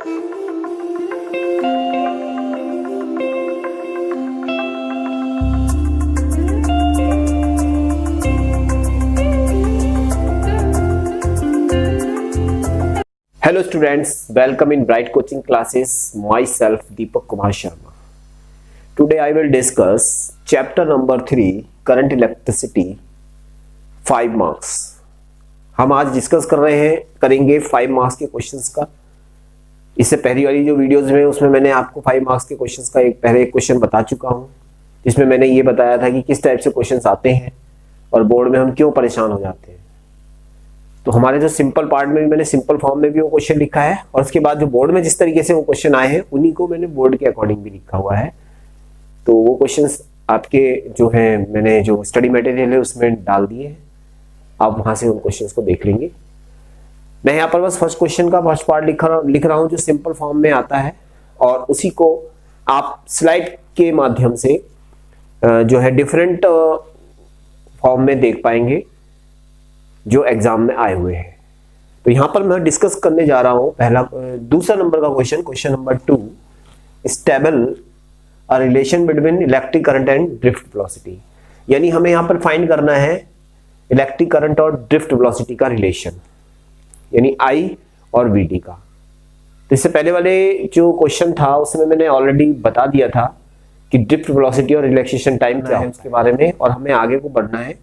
Hello students, welcome in Bright Coaching Classes. Myself Deepak Kumar Sharma. Today I will discuss chapter number 3 current electricity 5 marks. हम आज discuss करेंगे 5 marks के questions का। इससे पहली वाली जो वीडियोस में उसमें मैंने आपको 5 मार्क्स के क्वेश्चंस का पहले एक क्वेश्चन बता चुका हूं, जिसमें मैंने ये बताया था कि किस टाइप से क्वेश्चंस आते हैं और बोर्ड में हम क्यों परेशान हो जाते हैं। तो हमारे जो सिंपल पार्ट में भी मैंने सिंपल फॉर्म में भी वो क्वेश्चन लिखा है, और उसके बाद जो बोर्ड में जिस तरीके से वो क्वेश्चन आए हैं उन्हीं को मैंने बोर्ड के अकॉर्डिंग भी लिखा हुआ है। तो वो क्वेश्चंस आपके जो हैं मैंने जो स्टडी मटेरियल है उसमें डाल दिए हैं, आप वहां से उन क्वेश्चंस को देख लेंगे। मैं यहाँ पर बस फर्स्ट क्वेश्चन का फर्स्ट पार्ट लिख रहा हूँ जो सिंपल फॉर्म में आता है, और उसी को आप स्लाइड के माध्यम से जो है डिफरेंट फॉर्म में देख पाएंगे जो एग्जाम में आए हुए हैं। तो यहां पर मैं डिस्कस करने जा रहा हूं दूसरा नंबर का question number 2, stable a relation between electric current and drift velocity. यानी हमें यहां पर फाइंड करना है इलेक्ट्रिक करंट और ड्रिफ्ट वेलोसिटी का रिलेशन, यानी आई और वीडी का। तो इससे पहले वाले जो क्वेश्चन था उसमें मैंने ऑलरेडी बता दिया था कि ड्रिफ्ट वेलोसिटी और रिलैक्सेशन टाइम क्या है उसके बारे में, और हमें आगे को बढ़ना है।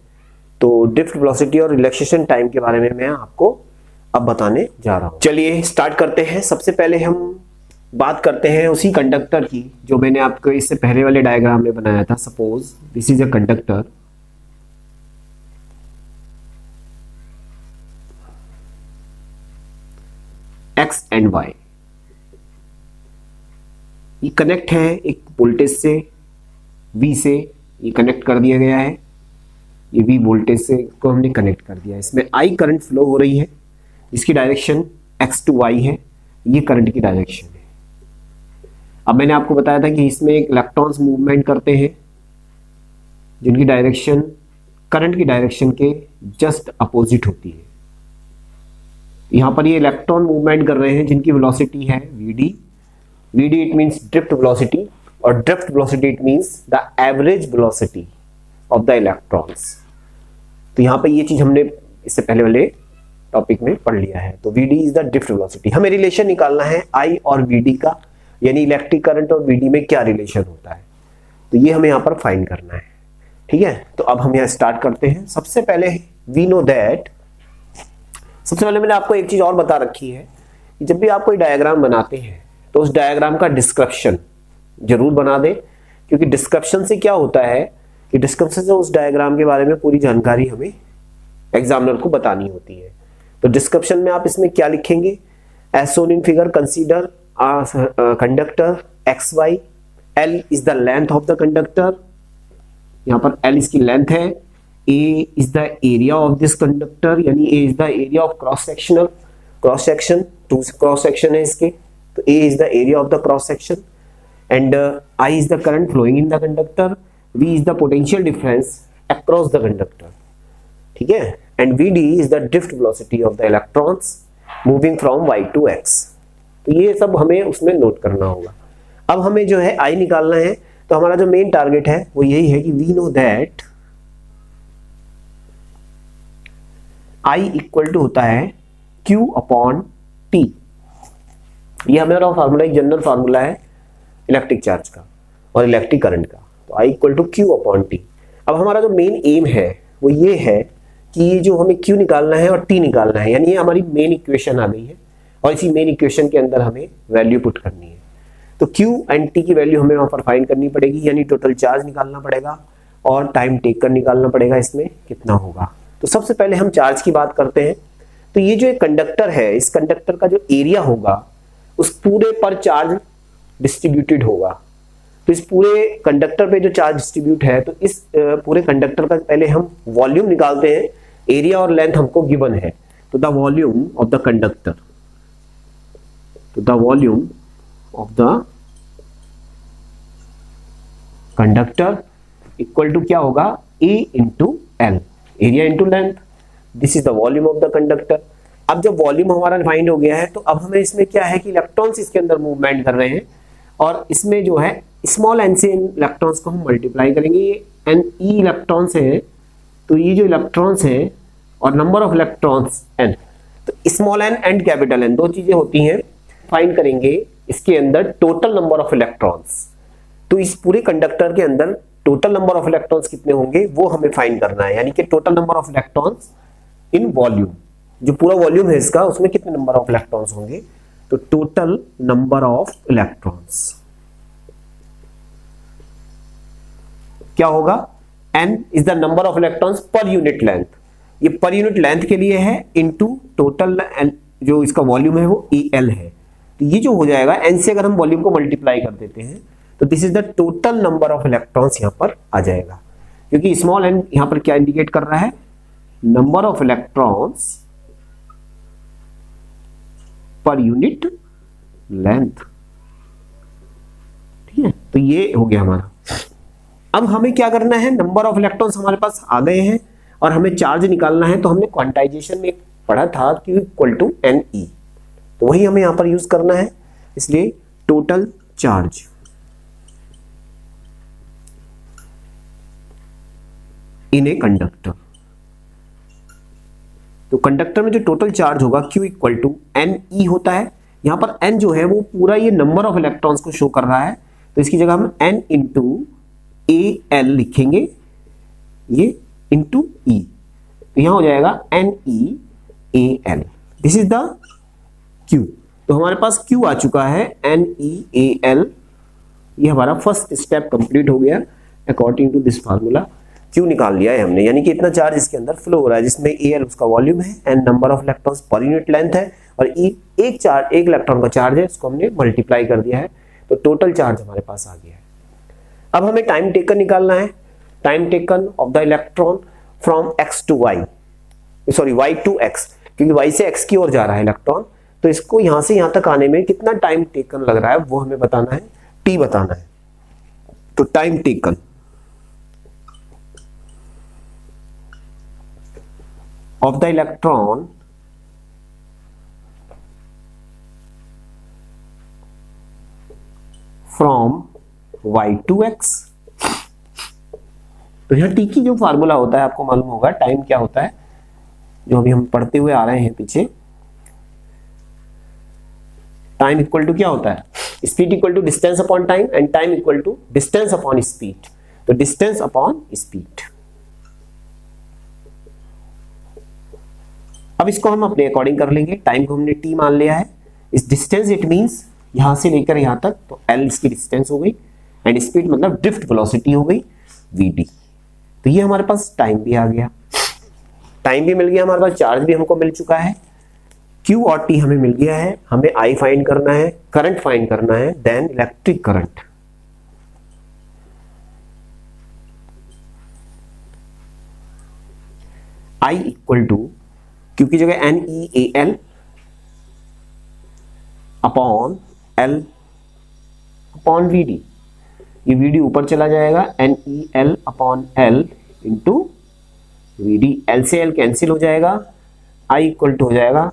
तो ड्रिफ्ट वेलोसिटी और रिलैक्सेशन टाइम के बारे में मैं आपको अब बताने जा रहा हूं। चलिए स्टार्ट करते हैं। सबसे पहले हम बात करते हैं उसी कंडक्टर की जो मैंने आपको इससे पहले वाले डायग्राम में बनाया था। Suppose this is a conductor, X and Y. ये कनेक्ट है एक वोल्टेज से, वी से ये कनेक्ट कर दिया गया है। ये भी वोल्टेज से को हमने कनेक्ट कर दिया है। इसमें आई करंट फ्लो हो रही है, इसकी डायरेक्शन एक्स टू वाई है, ये करंट की डायरेक्शन है। अब मैंने आपको बताया था कि इसमें एक इलेक्ट्रॉन्स मूवमेंट करते हैं जिनकी डायरेक्शन करंट की डायरेक्शन के जस्ट अपोजिट होती है। यहां पर ये इलेक्ट्रॉन मूवमेंट कर रहे हैं जिनकी वेलोसिटी है v d. V d it means drift velocity, और drift velocity it means the average velocity of the electrons. तो यहां पे ये चीज हमने इससे पहले वाले टॉपिक में पढ़ लिया है। तो VD is the drift velocity. हमें रिलेशन निकालना है आई और वीडी का, यानी इलेक्ट्रिक करंट और वीडी में क्या रिलेशन होता है, तो ये हमें यहां पर फाइंड करना है। ठीक है, तो अब हम यहां स्टार्ट करते हैं। सबसे पहले वी नो दैट, सबसे पहले मैंने आपको एक चीज और बता रखी है कि जब भी आप कोई डायग्राम बनाते हैं तो उस डायग्राम का डिस्क्रिप्शन जरूर बना दें, क्योंकि डिस्क्रिप्शन से क्या होता है कि डिस्क्रिप्शन से उस डायग्राम के बारे में पूरी जानकारी हमें एग्जामिनर को बतानी होती है। तो डिस्क्रिप्शन में आप इसमें क्या लिखेंगे, as shown in figure consider conductor x y, l is the length of the conductor, यहाँ पर एल इसकी लेंथ है, a is the area of this conductor, यानी a is the area of cross section, to cross section है इसके, तो a is the area of the cross section, and I is the current flowing in the conductor, V is the potential difference across the conductor, ठीक है, and Vd is the drift velocity of the electrons moving from y to x। तो ये सब हमें उसमें note करना होगा। अब हमें जो है I निकालना है, तो हमारा जो मेन टारगेट है वो यही है कि we know that I equal to होता है Q अपॉन T। ये हमारा फार्मूला एक जनरल फार्मूला है इलेक्ट्रिक चार्ज का और इलेक्ट्रिक करंट का। तो I equal to Q upon T. अब हमारा जो मेन एम है वो ये है कि ये जो हमें Q निकालना है और T निकालना है, यानी ये हमारी मेन इक्वेशन आ गई है, और इसी मेन इक्वेशन के अंदर हमें वैल्यू पुट करनी है। तो Q एंड T की वैल्यू हमें वहां पर फाइंड करनी पड़ेगी, यानी टोटल चार्ज निकालना पड़ेगा और टाइम टेकन निकालना पड़ेगा इसमें कितना होगा। तो सबसे पहले हम चार्ज की बात करते हैं। तो ये जो एक कंडक्टर है, इस कंडक्टर का जो एरिया होगा उस पूरे पर चार्ज डिस्ट्रीब्यूटेड होगा। तो इस पूरे कंडक्टर पे जो चार्ज डिस्ट्रीब्यूट है, तो इस पूरे कंडक्टर का पहले हम वॉल्यूम निकालते हैं। एरिया और लेंथ हमको गिवन है, तो the volume of the conductor, तो the volume of the conductor equal to क्या होगा, a into l, area into length. This is the volume of the conductor. अब जब वॉल्यूम हमारा फाइंड हो गया है तो अब हमें इसमें क्या है कि इलेक्ट्रॉन्स इसके अंदर मूवमेंट कर रहे हैं और इसमें जो है स्मॉल एन से इन इलेक्ट्रॉन्स को हम मल्टीप्लाई करेंगे। ये एन ई इलेक्ट्रॉन्स है तो ये जो इलेक्ट्रॉन्स है और नंबर ऑफ इलेक्ट्रॉन्स एन, तो small N and capital N दो चीजें होती हैं। फाइंड करेंगे इसके अंदर टोटल नंबर ऑफ इलेक्ट्रॉन्स, तो इस पूरे कंडक्टर के अंदर टोटल नंबर ऑफ इलेक्ट्रॉन्स कितने होंगे वो हमें फाइंड करना है, यानी कि total number of electrons in volume, जो पूरा वॉल्यूम है इसका उसमें कितने नंबर ऑफ इलेक्ट्रॉन्स होंगे, तो टोटल नंबर ऑफ इलेक्ट्रॉन्स क्या होगा, n is the number of electrons per unit length, ये पर यूनिट लेंथ के लिए है, इनटू टोटल जो इसका वॉल्यूम है वो EL है। तो ये जो हो जाएगा n से अगर हम वॉल्यूम को मल्टीप्लाई कर देते हैं तो this is the total number of electrons यहां पर आ जाएगा, क्योंकि स्मॉल n यहां पर क्या इंडिकेट कर रहा है, number of electrons per unit length. ठीक है, तो ये हो गया हमारा। अब हमें क्या करना है, नंबर ऑफ इलेक्ट्रॉन्स हमारे पास आ गए हैं और हमें चार्ज निकालना है, तो हमने क्वांटाइजेशन में पढ़ा था Q इक्वल टू NE, तो वही हमें यहां पर यूज करना है। इसलिए total charge in a conductor, तो कंडक्टर में जो टोटल चार्ज होगा Q इक्वल टू NE होता है। यहां पर N जो है वो पूरा ये नंबर ऑफ इलेक्ट्रॉन्स को शो कर रहा है, तो इसकी जगह हम N इंटू AL लिखेंगे, ये इंटू E, तो यहां हो जाएगा NEAL, this is the Q। तो हमारे पास Q आ चुका है NEAL, ये हमारा फर्स्ट स्टेप कंप्लीट हो गया according to this formula. Q निकाल लिया है हमने, यानी कि इतना चार्ज इसके अंदर फ्लो हो रहा है, जिसमें AL उसका वॉल्यूम है, N number of electrons per unit length है और E एक इलेक्ट्रॉन का चार्ज है, उसको हमने मल्टीप्लाई कर दिया है, तो टोटल चार्ज हमारे पास आ गया है। अब हमें टाइम टेकन निकालना है, time taken of the electron from x to y, sorry y to x, क्योंकि y से x की ओर जा रहा है इलेक्ट्रॉन, तो इसको यहां से यहां तक आने में कितना टाइम टेकन लग रहा है वो हमें बताना है, t बताना है। तो time taken of the electron from y to x, तो यह t की जो फार्मूला होता है आपको मालूम होगा, टाइम क्या होता है जो अभी हम पढ़ते हुए आ रहे हैं पीछे, टाइम इक्वल टू क्या होता है, speed equal to distance upon time and time equal to distance upon speed, तो डिस्टेंस अपॉन स्पीड। अब इसको हम अपने अकॉर्डिंग कर लेंगे, टाइम को हमने t मान लिया है, इस डिस्टेंस इट मींस यहां से लेकर यहां तक, तो l इसकी डिस्टेंस हो गई एंड स्पीड मतलब ड्रिफ्ट वेलोसिटी हो गई vd। तो ये हमारे पास टाइम भी आ गया, टाइम भी मिल गया हमारे पास, चार्ज भी हमको मिल चुका है, Q और T हमें मिल गया है। हमें I फाइंड करना है, करंट फाइंड करना है, then electric current. I equal to Q की जगह NEAL upon L upon VD, ये VD ऊपर चला जाएगा, NEL upon L into VD, L से L कैंसिल हो जाएगा, I इक्वल टू हो जाएगा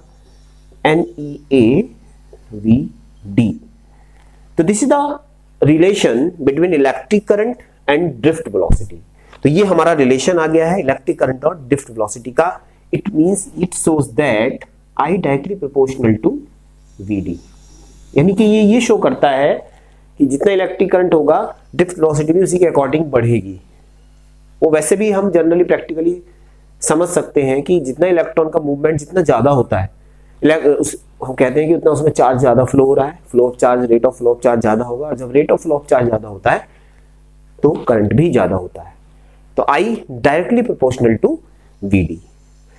NEAVD। तो this is the relation between electric current and drift velocity. तो ये हमारा रिलेशन आ गया है इलेक्ट्रिक करंट और ड्रिफ्ट वेलोसिटी का। It means it shows that I directly proportional to VD, यानी कि ये शो करता है कि जितना इलेक्ट्रिक करंट होगा ड्रिफ्ट वेलोसिटी भी उसी के अकॉर्डिंग बढ़ेगी। वो वैसे भी हम जनरली प्रैक्टिकली समझ सकते हैं कि जितना इलेक्ट्रॉन का मूवमेंट जितना ज्यादा होता है, हम कहते हैं कि उतना उसमें चार्ज ज्यादा फ्लो हो रहा है, flow of charge, rate of flow of charge ज्यादा होगा, और जब rate of flow of charge ज्यादा होता है तो करंट भी ज्यादा होता है। तो I directly proportional to VD।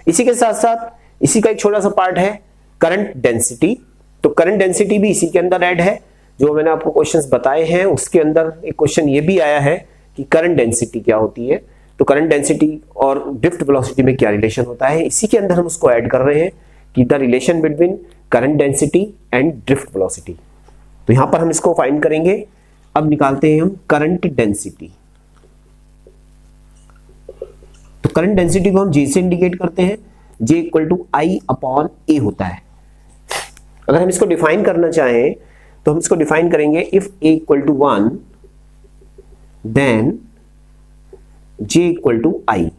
इसी के साथ साथ इसी का एक छोटा सा पार्ट है करंट डेंसिटी। तो करंट डेंसिटी भी इसी के अंदर ऐड है, जो मैंने आपको क्वेश्चंस बताए हैं उसके अंदर एक क्वेश्चन ये भी आया है कि करंट डेंसिटी क्या होती है। तो करंट डेंसिटी और ड्रिफ्ट वेलोसिटी में क्या रिलेशन होता है, इसी के अंदर हम उसको ऐड कर रहे हैं कि the relation between current density and drift velocity. तो यहां पर हम इसको फाइंड करेंगे। अब निकालते हैं हम करंट डेंसिटी। तो करंट डेंसिटी को हम G से इंडिकेट करते हैं, J equal to I upon A होता है। अगर हम इसको डिफाइन करना चाहें तो हम इसको डिफाइन करेंगे, if A equal to 1 then J equal to I.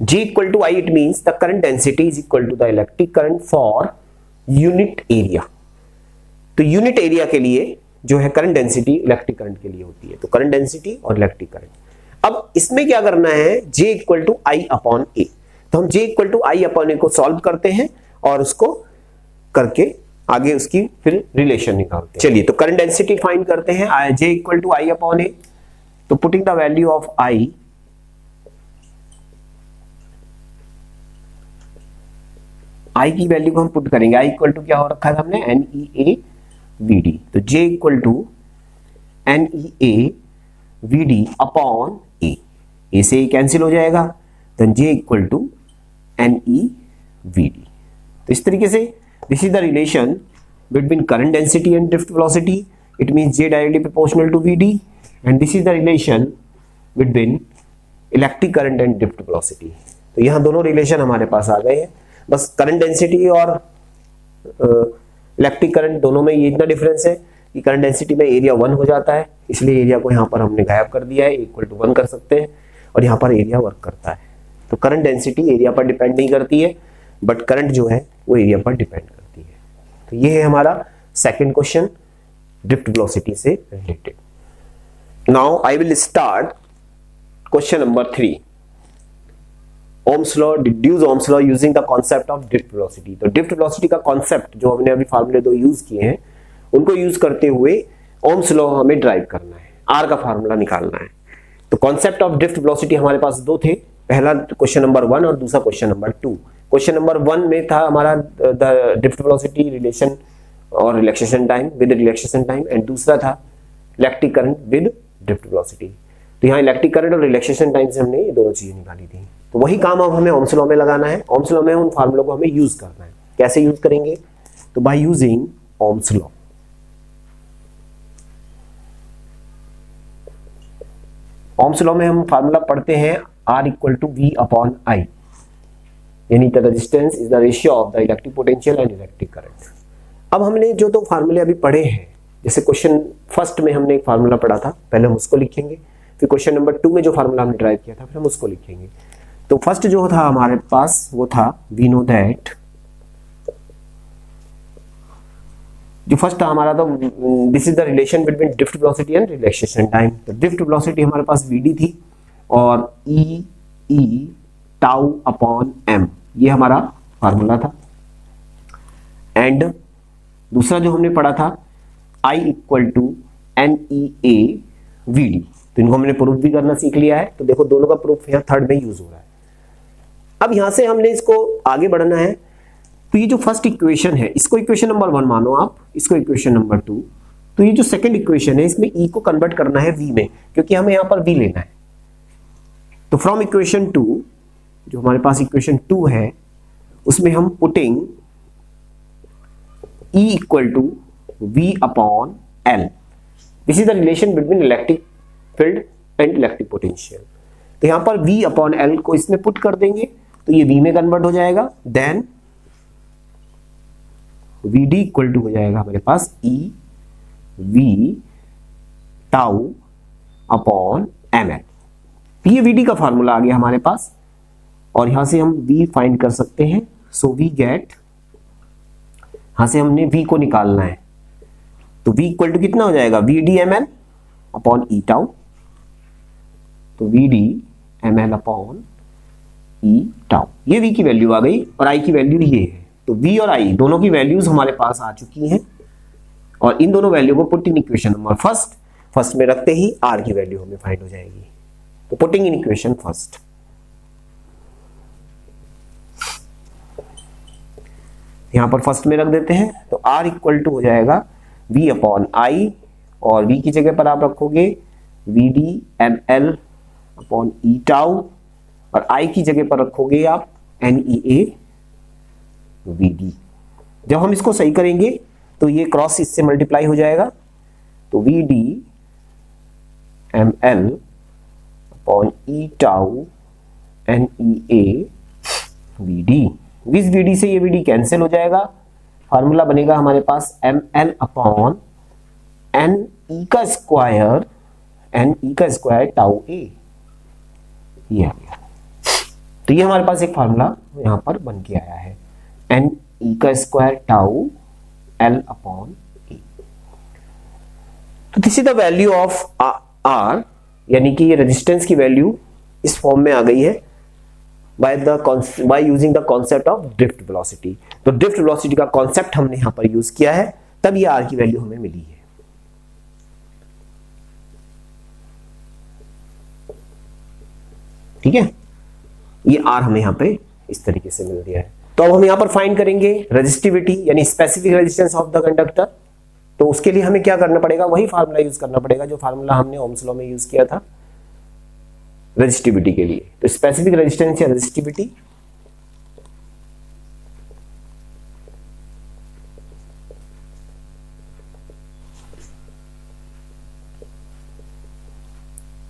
J equal to I it means the current density is equal to the electric current for unit area. तो यूनिट एरिया के लिए जो है करंट डेंसिटी इलेक्ट्रिक करंट के लिए होती है, तो करंट डेंसिटी और इलेक्ट्रिक करंट। अब इसमें क्या करना है, J equal to I upon A. तो हम J equal to I upon A को सॉल्व करते हैं और उसको करके आगे उसकी फिर रिलेशन निकालते हैं। चलिए तो करंट डेंसिटी फाइंड करते हैं, J equal to I upon A. तो putting the value of I, I की वैल्यू को हम पुट करेंगे। आई इक्वल टू क्या हो रखा था हमने, n E A we D. तो J equal to N E A we d upon A, A से कैंसिल हो जाएगा, तो J equal to N e v D. तो इस तरीके से this is the relation between current density and drift velocity, it means J directly proportional to v d, and this is the relation between electric current and drift velocity. तो यहाँ दोनों relation हमारे पास आ गए हैं। बस करंट डेंसिटी और electric current दोनों में ये इतना डिफरेंस है कि करंट डेंसिटी में एरिया 1 हो जाता है, इसलिए एरिया को यहाँ पर हमने गायब कर दिया है, इक्वल टू 1 कर सकते हैं, और यहाँ पर एरिया वर्क करता है। तो करंट डेंसिटी एरिया पर डिपेंड नहीं करती है, बट करंट जो है वो एरिया पर डिपेंड करती है। तो ये है हमारा सेकंड क्वेश्चन ड्रिफ्ट वेलोसिटी से related. Now I will start question number 3, Ohm's law, deduce Ohm's law using the concept of drift velocity. तो ड्रिफ्ट वेलोसिटी का कॉन्सेप्ट जो हमने अभी फार्मूले 2 यूज किए हैं उनको यूज करते हुए ओम्स लॉ हमें ड्राइव करना है, आर का फार्मूला निकालना है। तो कॉन्सेप्ट ऑफ ड्रिफ्ट वेलोसिटी हमारे पास 2 थे, पहला क्वेश्चन नंबर 1 और दूसरा क्वेश्चन नंबर 2। क्वेश्चन नंबर 1 में था हमारा द ड्रिफ्ट वेलोसिटी रिलेशन और relaxation time with relaxation time, and दूसरा था electric current with drift velocity. तो यहाँ इलेक्ट्रिक करंट और रिलैक्सेशन टाइम से हमने ये दोनों चीजें निकाली थी। तो वही काम अब हमें ओम्स लॉ में लगाना है। ओम्स लॉ में उन फार्मूलों को हमें यूज करना है। कैसे यूज करेंगे, तो by using Ohm's law. Ohm's law में हम फार्मूला पढ़ते हैं R equal to V upon I, यानी the resistance is the ratio of the electric potential and electric current. अब हमने जो 2 फार्मूले अभी पढ़े हैं, जैसे क्वेश्चन फर्स्ट में हमने एक फार्मूला पढ़ा था, पहले हम उसको लिखेंगे, फिर क्वेश्चन नंबर 2 में जो फार्मूला हमने ड्राइव किया था फिर हम उसको लिखेंगे। तो फर्स्ट जो था हमारे पास वो था, वी नो दैट, जो फर्स्ट था हमारा, तो this is the relation between drift velocity and relaxation time. तो ड्रिफ्ट वेलोसिटी हमारे पास Vd थी और E टाउ अपॉन m, ये हमारा फार्मूला था। एंड दूसरा जो हमने पढ़ा था I equal to N E A we D. तो इनको हमने प्रूफ भी करना सीख लिया है। तो देखो दोनों का प्रूफ यहाँ थर्ड में यूज हो रहा है। अब यहां से हमने इसको आगे बढ़ना है। तो ये जो फर्स्ट इक्वेशन है इसको इक्वेशन नंबर 1 मानो आप, इसको इक्वेशन नंबर 2। तो ये जो सेकंड इक्वेशन है इसमें E को कन्वर्ट करना है V में, क्योंकि हमें यहां पर V लेना है। तो फ्रॉम इक्वेशन 2, जो हमारे पास इक्वेशन 2 है, उसमें हम putting E equal to V upon L, this is the relation between electric field and electric potential. तो यहां पर V अपॉन L को इसमें पुट कर देंगे तो ये V में कन्वर्ट हो जाएगा। देन Vd इक्वल टू हो जाएगा हमारे पास E V tau upon ml। ये Vd का फार्मूला आ गया हमारे पास, और यहां से हम V फाइंड कर सकते हैं। सो वी गेट, यहां से हमने V को निकालना है, तो V इक्वल टू कितना हो जाएगा, Vd ml upon E tau. तो Vd ml upon E tau, ये V की वैल्यू आ गई और I की वैल्यू ये है। तो V और I दोनों की वैल्यूज हमारे पास आ चुकी हैं, और इन दोनों वैल्यू को put in equation number first में रखते ही R की वैल्यू हमें फाइंड हो जाएगी। तो पुटिंग इन इक्वेशन फर्स्ट, यहां पर फर्स्ट में रख देते हैं। तो R इक्वल टू हो जाएगा V अपॉन I, और V की जगह पर आप रखोगे Vd ml upon E tau, और I की जगह पर रखोगे आप NEA Vd। जब हम इसको सही करेंगे तो ये क्रॉस इससे मल्टीप्लाई हो जाएगा। तो Vd ml upon E tau NEA VD। इस VD से ये VD कैंसिल हो जाएगा, फार्मूला बनेगा हमारे पास ml अपॉन NE का स्क्वायर टाउ A। ये आ गया। तो ये हमारे पास एक फार्मूला यहां पर बन के आया है, NE का square tau L upon E। तो this is the value of R, यानी कि ये रेजिस्टेंस की वैल्यू इस फॉर्म में आ गई है by using the concept of drift velocity। तो ड्रिफ्ट वेलोसिटी का कॉन्सेप्ट हमने यहां पर यूज किया है, तब ये R की वैल्यू हमें मिली है। ठीक है, ये R हमें यहां पे इस तरीके से मिल गया है। तो अब हम यहां पर फाइंड करेंगे रेजिस्टिविटी यानी specific resistance of the conductor. तो उसके लिए हमें क्या करना पड़ेगा, वही फार्मूला यूज करना पड़ेगा जो फार्मूला हमने ओम्स लॉ में यूज किया था रेजिस्टिविटी के लिए। तो स्पेसिफिक रेजिस्टेंस या रेजिस्टिविटी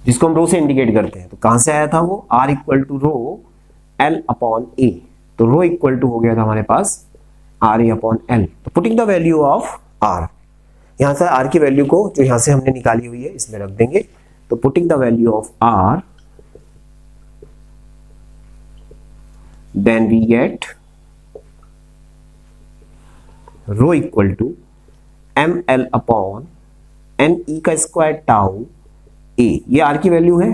जिसको हम रो से इंडिकेट करते हैं, तो कहां से आया था वो, R equal to rho L upon A। तो रो इक्वल टू हो गया था हमारे पास RA अपॉन L। तो putting the value of R, यहां से R की वैल्यू को जो यहां से हमने निकाली हुई है इसमें रख देंगे। तो putting the value of R, then we get rho equal to ml upon NE का स्क्वायर टाउ A। ये R की वैल्यू है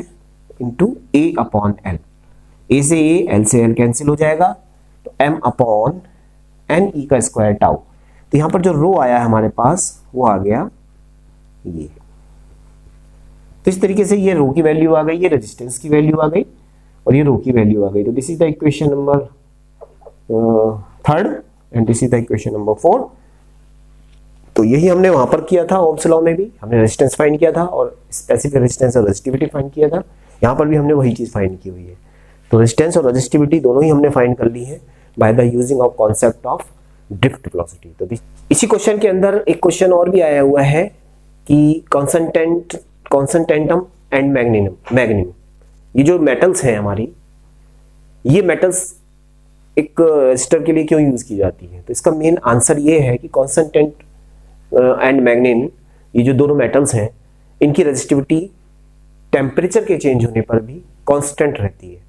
into A upon L। A से A, L से L कैंसिल हो जाएगा, तो M अपॉन NE का स्क्वायर टाउ। तो यहां पर जो रो आया है हमारे पास वो आ गया ये। तो इस तरीके से ये रो की वैल्यू आ गई, ये रेजिस्टेंस की वैल्यू आ गई और ये रो की वैल्यू आ गई। तो this is the equation number 3 and this is the equation number 4। तो यही हमने वहां पर किया था ओम्स लॉ में भी, हमने रेजिस्टेंस फाइंड किया था और स्पेसिफिक रेजिस्टेंस और रेजिस्टिविटी फाइंड किया था। यहां पर भी हमने वही चीज फाइंड की हुई है। तो रेजिस्टेंस और रेजिस्टिविटी दोनों ही हमने फाइंड कर ली है by the using of concept of drift velocity. तो इसी क्वेश्चन के अंदर एक क्वेश्चन और भी आया हुआ है कि कॉन्सटेंटम एंड मैग्नीनम, ये जो मेटल्स हैं हमारी, ये मेटल्स एक रेजिस्टर के लिए क्यों यूज की जाती है। तो इसका मेन आंसर ये है कि कॉन्स्टेंट एंड मैग्नीन, ये जो दोनों मेटल्स हैं, इनकी रेजिस्टिविटी टेम्परेचर के चेंज होने पर भी कांस्टेंट रहती है।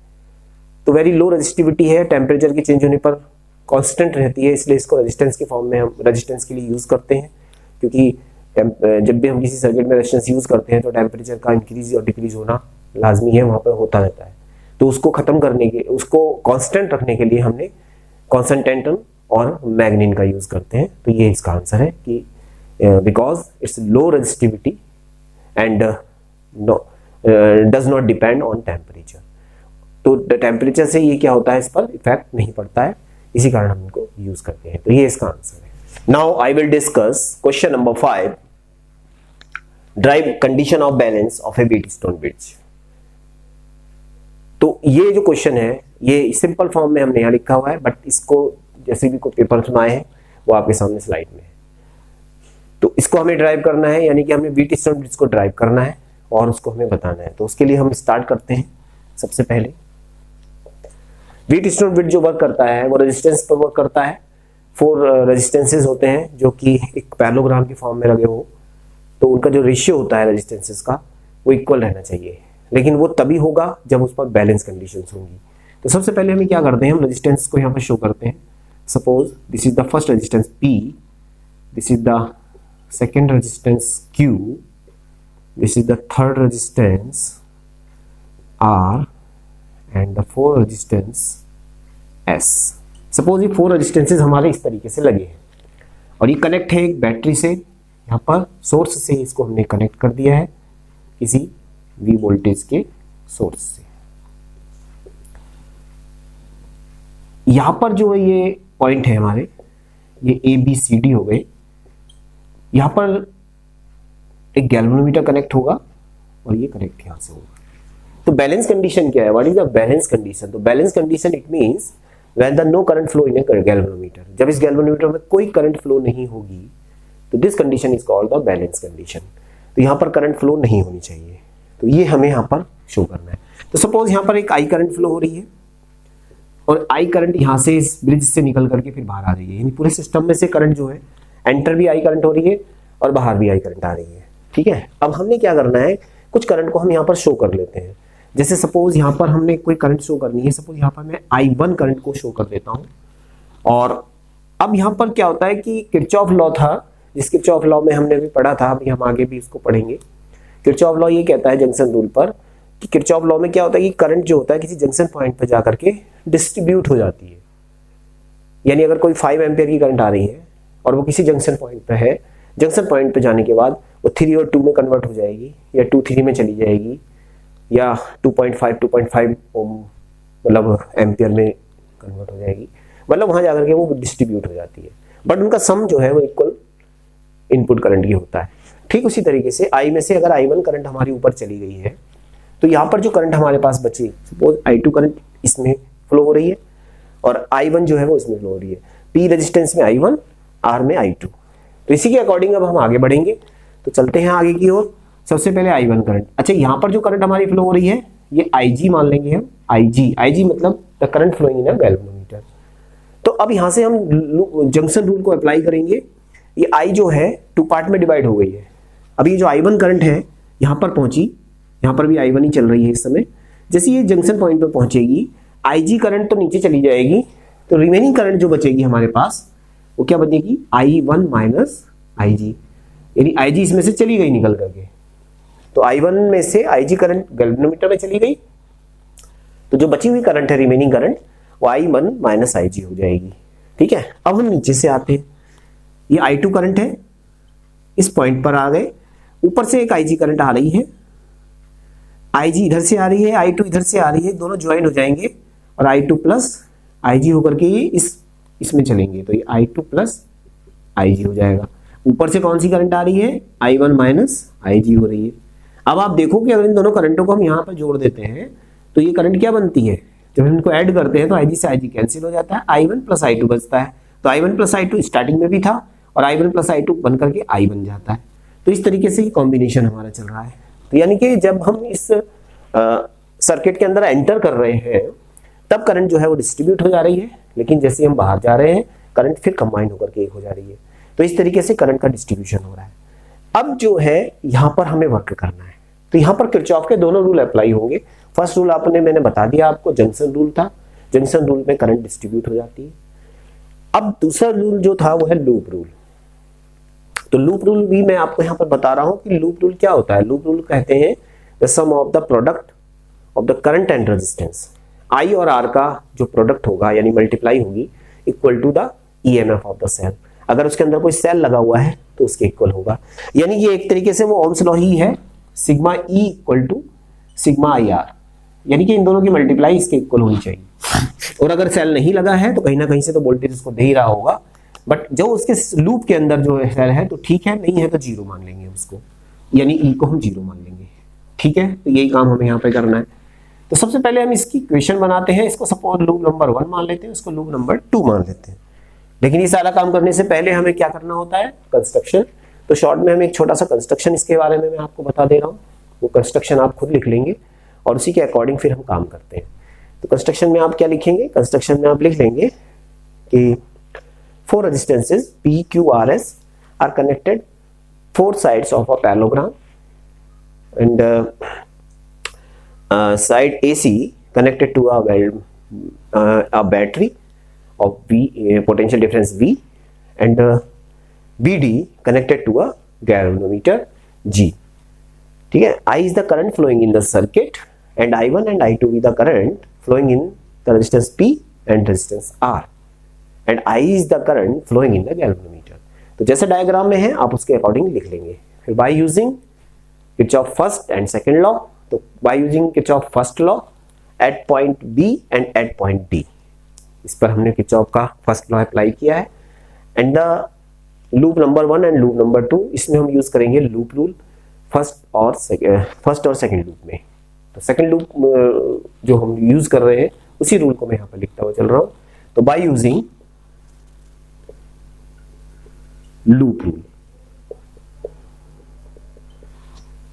तो वेरी लो रेजिस्टिविटी है, टेम्परेचर के चेंज होने पर कांस्टेंट रहती है, इसलिए इसको रेजिस्टेंस के फॉर्म में हम रेजिस्टेंस के लिए यूज करते हैं। क्योंकि जब भी हम किसी सर्किट में रेजिस्टेंस यूज करते हैं तो टेम्परेचर का इंक्रीज और डिक्रीज होना लाजमी है, वहां पर होता रहता है। तो उसको खत्म करने के, उसको कांस्टेंट रखने के लिए हमने कॉन्सटेंटम और मैग्नीन का यूज करते हैं। तो ये इसका आंसर है कि because it's low resistivity and does not depend on temperature. तो टेम्परेचर से ये क्या होता है, इस पर इफेक्ट नहीं पड़ता है, इसी कारण हम इनको यूज करते हैं। तो ये इसका आंसर है। Now I will discuss question number 5, drive condition of balance of a Wheatstone bridge. तो ये जो क्वेश्चन है ये सिंपल फॉर्म में हमने यहाँ लिखा हुआ है, बट इसको जैसे भी कोई पेपर सुनाए हैं वो आपके सामने स्लाइड में है। तो इसको हमें ड्राइव करना है, यानी कि हमें व्हीटस्टोन ब्रिज को ड्राइव करना है और उसको हमें बताना है। तो उसके लिए हम स्टार्ट करते हैं। सबसे पहले व्हीटस्टोन ब्रिज जो वर्क करता है वो रेजिस्टेंस पर वर्क करता है। 4 रेजिस्टेंसेस होते हैं जो कि एक पैरेललोग्राम की फॉर्म में लगे हो, तो उनका जो रेशियो होता है रेजिस्टेंसेस का वो इक्वल रहना चाहिए, लेकिन वो तभी होगा जब उस पर बैलेंस कंडीशंस होंगी। तो सबसे पहले हमें क्या करते हैं, हम रेजिस्टेंस को यहाँ पर शो करते हैं। Suppose this is the first resistance P, this is the second resistance Q, this is the third resistance R and the fourth resistance S। Suppose ये 4 रेजिस्टेंसेस हमारे इस तरीके से लगे हैं और ये कनेक्ट है एक बैटरी से, यहाँ पर सोर्स से इसको हमने कनेक्ट कर दिया है किसी V वोल्टेज के सोर्स से। यहां पर जो ये पॉइंट है हमारे, ये ABCD हो गए, यहां पर एक गैल्वेनोमीटर कनेक्ट होगा और ये कनेक्ट यहां से होगा। तो बैलेंस कंडीशन क्या है, what is the balance condition. तो balance condition it means when the no current flow in a galvanometer, जब इस गैल्वेनोमीटर में कोई करंट फ्लो नहीं होगी तो this condition is called the balance condition. तो यहां पर करंट फ्लो नहीं होनी चाहिए, तो ये हमें यहां पर शो करना है। तो सपोज यहां पर एक I करंट फ्लो हो रही है और आई करंट यहाँ से इस ब्रिज से निकल करके फिर बाहर आ रही है, यानी पूरे सिस्टम में से करंट जो है एंटर भी आई करंट हो रही है और बाहर भी आई करंट आ रही है। ठीक है, अब हमने क्या करना है, कुछ करंट को हम यहाँ पर शो कर लेते हैं। जैसे सपोज यहाँ पर हमने कोई करंट शो करनी है, सपोज यहाँ पर मैं I1 करंट को शो कर देता हूँ। और अब यहाँ पर क्या होता है कि किरचॉफ लॉ था, जिस किरचॉफ लॉ में हमने भी पढ़ा था, अभी हम आगे भी इसको पढ़ेंगे। किरचॉफ लॉ ये कहता है जंक्शन रूल पर कि किरचॉफ लॉ में क्या होता है कि करंट जो होता है किसी जंक्शन पॉइंट पर जाकर के डिस्ट्रीब्यूट हो जाती है। यानी अगर कोई 5 एम्पियर की करंट आ रही है और वो किसी जंक्शन पॉइंट पर है, जंक्शन पॉइंट पर जाने के बाद वो 3 और 2 में कन्वर्ट हो जाएगी, या 2 3 में चली जाएगी, या 2.5 ओम मतलब एम्पियर में कन्वर्ट हो जाएगी, मतलब वहां जाकर के वो डिस्ट्रीब्यूट हो जाती है। बट उनका सम जो है वो इक्वल इनपुट करंट की होता है। ठीक उसी तरीके से आई में से अगर I1 करंट हमारी ऊपर चली गई है तो यहाँ पर जो करंट हमारे पास बची, सपोज I2 करंट इसमें फ्लो हो रही है और I1 जो है वो इसमें फ्लो हो रही है। P रेजिस्टेंस में I1, R में I2। तो इसी के अकॉर्डिंग अब हम आगे बढ़ेंगे, तो चलते हैं आगे की ओर। सबसे पहले I1 करंट, अच्छा यहाँ पर जो करंट हमारी फ्लो हो रही है ये IG मान लेंगे हम, IG मतलब the current flowing in a galvanometer. तो अब यहाँ से हम जंक्शन रूल को अप्लाई करेंगे। ये I जो है 2 पार्ट में डिवाइड हो गई है। अब ये जो I1 करंट है यहाँ पर पहुंची, यहाँ पर भी I1 ही चल रही है इस समय। जैसे ये जंक्शन पॉइंट पर पहुंचेगी IG करंट तो नीचे चली जाएगी, तो रिमेनिंग करंट जो बचेगी हमारे पास वो क्या बनेगी, I1 माइनस IG, यानी IG इसमें से चली गई निकल करके। तो I1 में से IG करंट गैल्वेनोमीटर में चली गई, तो जो बची हुई करंट है रिमेनिंग करंट वो I1 माइनस IG हो जाएगी। ठीक है, अब हम नीचे से आते हैं। ये I2 करंट है, इस पॉइंट पर आ गए, ऊपर से एक IG करंट आ रही है, IG इधर से आ रही है, I2 इधर से आ रही है, दोनों ज्वाइन हो जाएंगे और I2 प्लस IG होकर के ये इसमें चलेंगे, तो ये I2 प्लस IG हो जाएगा। ऊपर से कौन सी करंट आ रही है, I1 माइनस IG हो रही है। अब आप देखो कि अगर इन दोनों करंटों को हम यहाँ पर जोड़ देते हैं तो ये करंट क्या बनती है, जब हम इनको ऐड करते हैं तो IG से IG कैंसिल हो जाता है, I1 प्लस I2 बचता है। तो I1 प्लस I2 स्टार्टिंग में भी था और I1 प्लस I2 बन करके I बन जाता है। तो इस तरीके से ये कॉम्बिनेशन हमारा चल रहा है। तो यानी कि जब हम इस सर्किट के अंदर एंटर कर रहे हैं तब करंट जो है वो डिस्ट्रीब्यूट हो जा रही है, लेकिन जैसे हम बाहर जा रहे हैं करंट फिर कंबाइन होकर के एक हो जा रही है। तो इस तरीके से करंट का डिस्ट्रीब्यूशन हो रहा है। अब जो है यहाँ पर हमें वर्क करना है, तो यहाँ पर किरचॉफ के दोनों रूल अप्लाई होंगे। फर्स्ट रूल मैंने बता दिया आपको, जंक्शन रूल था, जंक्शन रूल में करंट डिस्ट्रीब्यूट हो जाती है। अब दूसरा रूल जो था वो है लूप रूल। तो लूप रूल भी मैं आपको यहाँ पर बता रहा हूँ कि लूप रूल क्या होता है। लूप रूल कहते हैं the sum of the product of the current and resistance. I और R का जो प्रोडक्ट होगा यानी मल्टीप्लाई होगी equal to the EMF of the cell. अगर उसके अंदर कोई सेल लगा हुआ है तो उसके इक्वल होगा। यानी ये एक तरीके से वो ओम्स लॉ ही है, sigma E equal to sigma IR, यानी कि इन दोनों की मल्टीप्लाई इसके इक्वल होनी चाहिए। और अगर सेल नहीं लगा है तो कहीं ना कहीं से तो वोल्टेज उसको दे ही रहा होगा, बट जो उसके लूप के अंदर जो सेल है तो ठीक है, नहीं है तो जीरो मान लेंगे उसको, यानी E को हम जीरो मान लेंगे। ठीक है, तो यही काम हमें यहाँ पे करना है। तो सबसे पहले हम इसकी इक्वेशन बनाते हैं। इसको सपोज लूप नंबर 1 मान लेते हैं, उसको लूप नंबर 2 मान लेते हैं। लेकिन ये सारा काम करने से पहले हमें क्या करना होता है, कंस्ट्रक्शन। तो शॉर्ट में हम एक छोटा सा कंस्ट्रक्शन इसके बारे में मैं आपको बता दे रहा हूँ, वो कंस्ट्रक्शन आप खुद लिख लेंगे और उसी के अकॉर्डिंग फिर हम काम करते हैं। तो कंस्ट्रक्शन में आप क्या लिखेंगे, कंस्ट्रक्शन में आप लिख लेंगे कि 4 resistances P, Q, RS are connected 4 sides of a parallelogram and side AC connected to a battery of V, potential difference V, and BD connected to a galvanometer G. ठीक है, I is the current flowing in the circuit and I1 and I2 is the current flowing in the resistance P and resistance R, and I is the current flowing in the galvanometer. तो जैसे diagram में है आप उसके according लिख लेंगे। फिर by using Kirchhoff first and second law, तो by using Kirchhoff first law at point B and at point D, इस पर हमने Kirchhoff का फर्स्ट लॉ अप्लाई किया है। And the loop number 1 and loop number 2, इसमें हम यूज करेंगे लूप रूल फर्स्ट और सेकंड लूप में। तो सेकंड लूप जो हम यूज कर रहे हैं उसी रूल को मैं यहाँ पर लिखता हुआ चल रहा हूँ। तो बाय यूजिंग लूप रूल,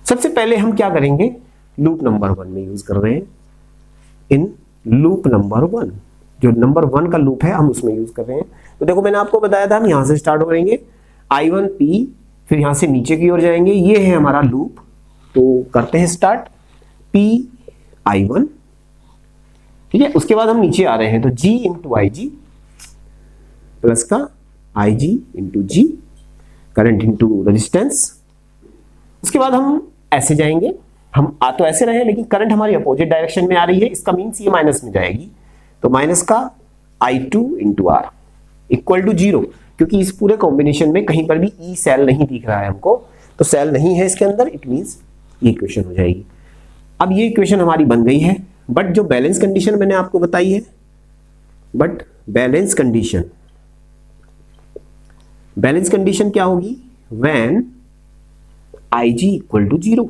सबसे पहले हम क्या करेंगे, लूप नंबर 1 में यूज कर रहे हैं। इन लूप नंबर 1 जो नंबर 1 का लूप है हम उसमें यूज कर रहे हैं। तो देखो मैंने आपको बताया था हम यहां से स्टार्ट हो रहेंगे I1P, फिर यहां से नीचे की ओर जाएंगे, ये है हमारा लूप। तो करते हैं स्टार्ट PI1, ठीक है। उसके बाद हम नीचे आ रहे हैं तो G इंटू IG प्लस का IG into G, current into resistance. उसके बाद हम ऐसे जाएंगे, हम आ तो ऐसे रहे हैं लेकिन करंट हमारी अपोजिट डायरेक्शन में आ रही है, इसका मीन्स ये माइनस में जाएगी, तो माइनस का I2 into R equal to 0, क्योंकि इस पूरे कॉम्बिनेशन में कहीं पर भी ई सेल नहीं दिख रहा है हमको, तो सेल नहीं है इसके अंदर, इट मींस ये इक्वेशन हो जाएगी। अब ये इक्वेशन हमारी बन गई है, बट जो बैलेंस कंडीशन मैंने आपको बताई है, बट बैलेंस कंडीशन क्या होगी, व्हेन IG इक्वल टू 0।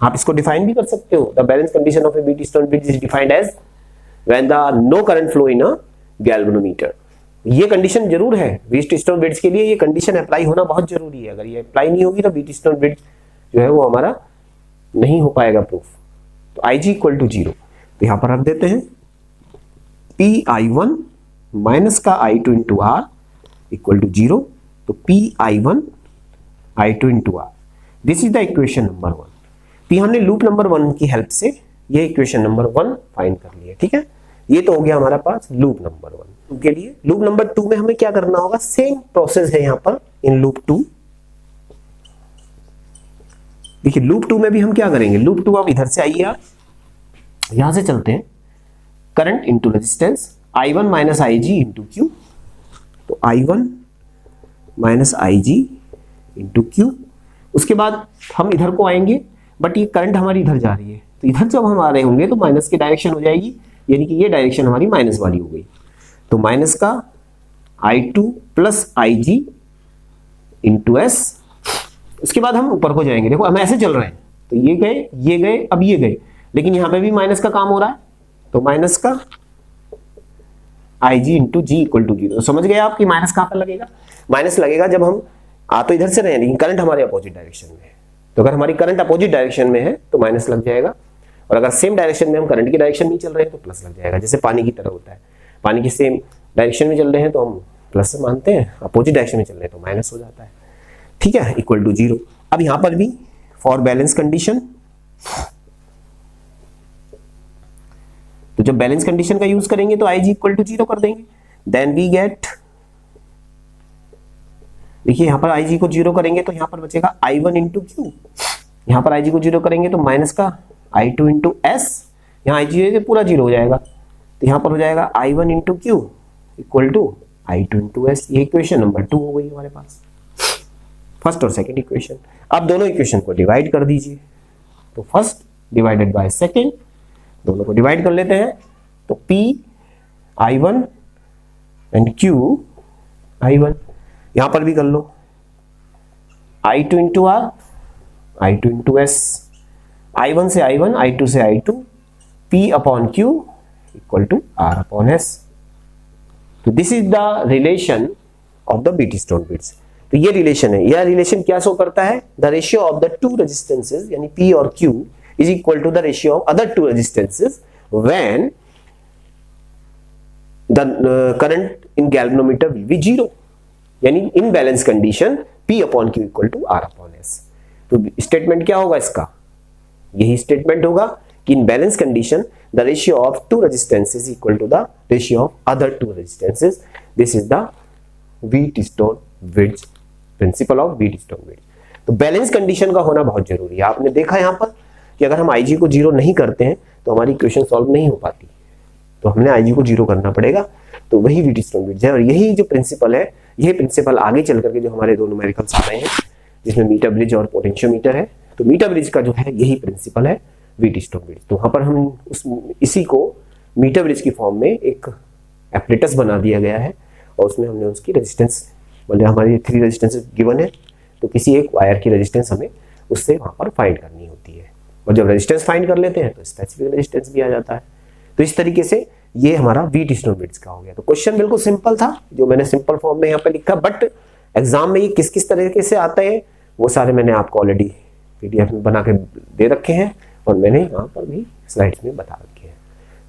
आप इसको डिफाइन भी कर सकते हो, the balance condition of a Wheatstone bridge is defined as when the no current flow in a galvanometer. ये कंडीशन जरूर है व्हीटस्टोन ब्रिज के लिए, ये कंडीशन अप्लाई होना बहुत जरूरी है। अगर ये अप्लाई नहीं होगी तो व्हीटस्टोन ब्रिज जो है वो हमारा नहीं हो पाएगा प्रूफ। तो IG इक्वल टू 0, तो यहां पर रख देते हैं PI1 माइनस का I2 into R equal to 0, तो PI1 I2 into R, this is the equation number 1। तो हमने लूप नंबर 1 की हेल्प से ये इक्वेशन नंबर 1 फाइंड कर लिया, ठीक है। ये तो हो गया हमारा पास लूप नंबर 1 के लिए। लूप नंबर 2 में हमें क्या करना होगा, सेम प्रोसेस है यहां पर इन लूप 2। देखिए लूप 2 में भी हम क्या करेंगे, लूप 2 आप इधर से आइए, आप यहां से चलते हैं, current into resistance I1 minus IG into Q, तो I1 minus IG into Q। उसके बाद हम इधर को आएंगे, बट ये करंट हमारी इधर जा रही है, तो इधर जब हम आ रहे होंगे तो माइनस की डायरेक्शन हो जाएगी, यानी कि ये डायरेक्शन हमारी माइनस वाली हो गई। तो माइनस का I2 plus IG into S। उसके बाद हम ऊपर को जाएंगे, देखो हम ऐसे चल रहे हैं, तो ये गए, अब ये गए, लेकिन यहां पे भी माइनस का काम हो रहा है, तो माइनस का IG into G equal to 0। तो समझ गए आप कि माइनस कहां पर लगेगा, माइनस लगेगा जब हम आ तो इधर से रहे हैं लेकिन करंट हमारे अपोजिट डायरेक्शन में है। तो अगर हमारी करंट अपोजिट डायरेक्शन में है तो माइनस लग जाएगा, और अगर सेम डायरेक्शन में हम करंट की डायरेक्शन नहीं चल रहे हैं तो प्लस लग जाएगा, जैसे पानी की तरह होता है। पानी की सेम डायरेक्शन में चल रहे हैं तो हम प्लस मानते हैं, अपोजिट डायरेक्शन में चल रहे हैं तो माइनस हो जाता है, ठीक है, इक्वल टू 0। अब यहां पर भी फॉर बैलेंस कंडीशन, तो जब बैलेंस कंडीशन का यूज करेंगे तो IG इक्वल टू 0 कर देंगे, देन वी गेट, देखिए यहां पर IG को 0 करेंगे तो यहां पर बचेगा I1 इंटू Q, यहां पर IG को 0 करेंगे तो माइनस का I2 इंटू S, यहां IG पूरा 0 हो जाएगा, तो यहां पर हो जाएगा I1 into Q equal to I2 into S। ये इक्वेशन नंबर 2 हो गई हमारे पास, फर्स्ट और सेकंड इक्वेशन। अब दोनों इक्वेशन को डिवाइड कर दीजिए, तो फर्स्ट डिवाइडेड बाय सेकंड, दोनों को डिवाइड कर लेते हैं, तो PI1 एंड QI1, यहां पर भी कर लो I2 into R, I2 into S, I1 से I1, I2 से I2, P upon Q equal to R upon S। तो this is the relation of the Wheatstone bridge. तो ये रिलेशन है, यह रिलेशन क्या शो करता है, the ratio of the two resistances यानी P और Q इज equal to the ratio of other two resistances when the current in galvanometer will be 0, यानी in balance condition P upon Q equal to R upon S। तो statement क्या होगा इसका, यही statement होगा कि in balance condition the ratio of two resistances equal to the ratio of other two resistances. This is the Wheatstone bridge, principle of Wheatstone bridge. तो balance condition का होना बहुत जरूरी है। आपने देखा यहां पर कि अगर हम IG को 0 नहीं करते हैं तो हमारी इक्वेशन सॉल्व नहीं हो पाती, तो हमने IG को 0 करना पड़ेगा, तो वही व्हीटस्टोन ब्रिज है। और यही जो प्रिंसिपल है, यही प्रिंसिपल आगे चल करके जो हमारे दो न्यूमेरिकल्स आ रहे हैं जिसमें मीटर ब्रिज और पोटेंशियोमीटर है, तो मीटर ब्रिज का जो है यही प्रिंसिपल है व्हीटस्टोन ब्रिज। तो वहां पर हम इसी को मीटर ब्रिज की फॉर्म में एक एपरेटस बना दिया गया है, और उसमें हमने उसकी रेजिस्टेंस, मतलब हमारी 3 रेजिस्टेंस गिवन है, तो किसी एक वायर की रेजिस्टेंस हमें उससे वहां पर फाइंड करनी होती है, और जब रेजिस्टेंस फाइंड कर लेते हैं तो स्पेसिफिक रेजिस्टेंस भी आ जाता है। तो इस तरीके से ये हमारा व्हीटस्टोन ब्रिज का हो गया। तो क्वेश्चन बिल्कुल सिंपल था जो मैंने सिंपल फॉर्म में यहाँ पे लिखा, बट एग्जाम में ये किस किस तरीके से आता है वो सारे मैंने आपको ऑलरेडी PDF में बना के दे रखे हैं, और मैंने यहाँ पर भी स्लाइड्स में बता रखे हैं।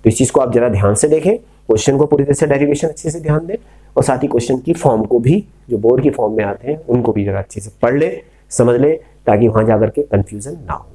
तो इस चीज को आप जरा ध्यान से देखें क्वेश्चन को पूरी तरह से डेरिवेशन अच्छे से ध्यान दें और साथ ही क्वेश्चन की फॉर्म को भी, जो बोर्ड की फॉर्म में आते हैं उनको भी जरा अच्छे से पढ़ ले, समझ ले, ताकि वहां जाकर के कंफ्यूजन ना हो।